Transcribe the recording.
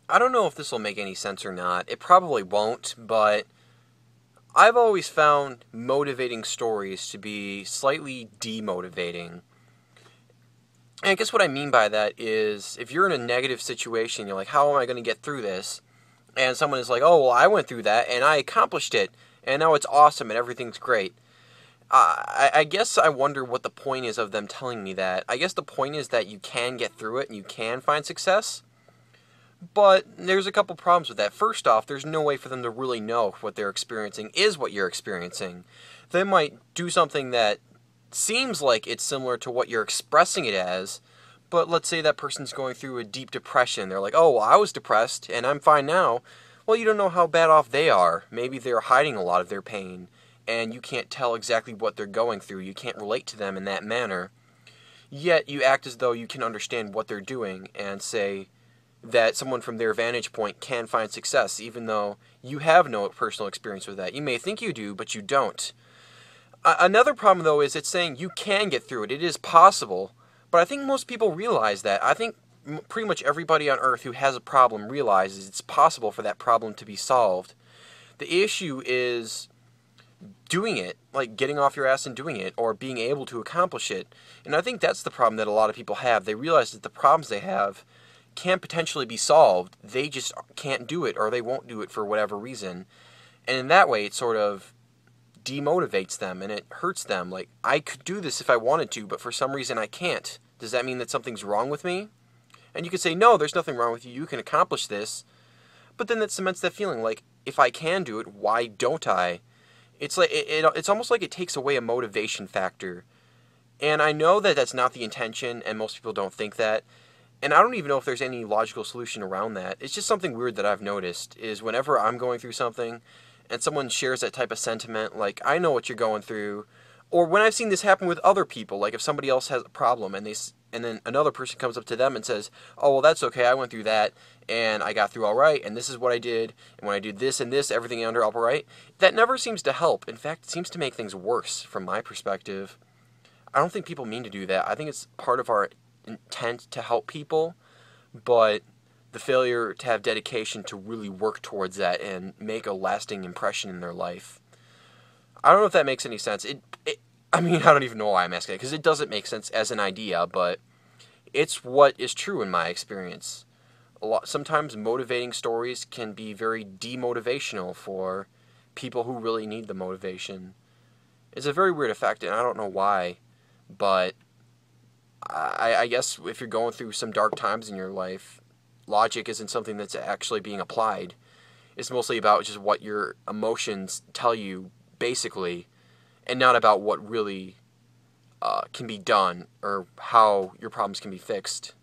I don't know if this will make any sense or not. It probably won't, but I've always found motivating stories to be slightly demotivating. And I guess what I mean by that is if you're in a negative situation, you're like, how am I going to get through this? And someone is like, oh, well, I went through that and I accomplished it, and now it's awesome and everything's great. I guess I wonder what the point is of them telling me that. I guess the point is that you can get through it and you can find success. But there's a couple problems with that. First off, there's no way for them to really know if what they're experiencing is what you're experiencing. They might do something that seems like it's similar to what you're expressing it as, but let's say that person's going through a deep depression. They're like, oh, well, I was depressed and I'm fine now. Well, you don't know how bad off they are. Maybe they're hiding a lot of their pain, and you can't tell exactly what they're going through. You can't relate to them in that manner. Yet you act as though you can understand what they're doing and say that someone from their vantage point can find success, even though you have no personal experience with that. You may think you do, but you don't. Another problem, though, is it's saying you can get through it. It is possible, but I think most people realize that. I think pretty much everybody on Earth who has a problem realizes it's possible for that problem to be solved. The issue is doing it, like getting off your ass and doing it, or being able to accomplish it. And I think that's the problem that a lot of people have. They realize that the problems they have can potentially be solved. They just can't do it, or they won't do it for whatever reason. And in that way, it sort of demotivates them and it hurts them. Like, I could do this if I wanted to, but for some reason I can't. Does that mean that something's wrong with me? And you could say, no, there's nothing wrong with you. You can accomplish this. But then that cements that feeling, like, if I can do it, why don't I? It's like it's almost like it takes away a motivation factor. And I know that that's not the intention, and most people don't think that. And I don't even know if there's any logical solution around that. It's just something weird that I've noticed, is whenever I'm going through something and someone shares that type of sentiment, like, I know what you're going through, or when I've seen this happen with other people, like if somebody else has a problem and then another person comes up to them and says, oh, well, that's okay, I went through that, and I got through all right, and this is what I did, and when I did this and this, everything ended up all right. That never seems to help. In fact, it seems to make things worse from my perspective. I don't think people mean to do that. I think it's part of our intent to help people, but the failure to have dedication to really work towards that and make a lasting impression in their life. I don't know if that makes any sense. I mean, I don't even know why I'm asking it, because it doesn't make sense as an idea, but it's what is true in my experience. Sometimes motivating stories can be very demotivational for people who really need the motivation. It's a very weird effect, and I don't know why, but I guess if you're going through some dark times in your life, logic isn't something that's actually being applied. It's mostly about just what your emotions tell you, basically, and not about what really can be done or how your problems can be fixed.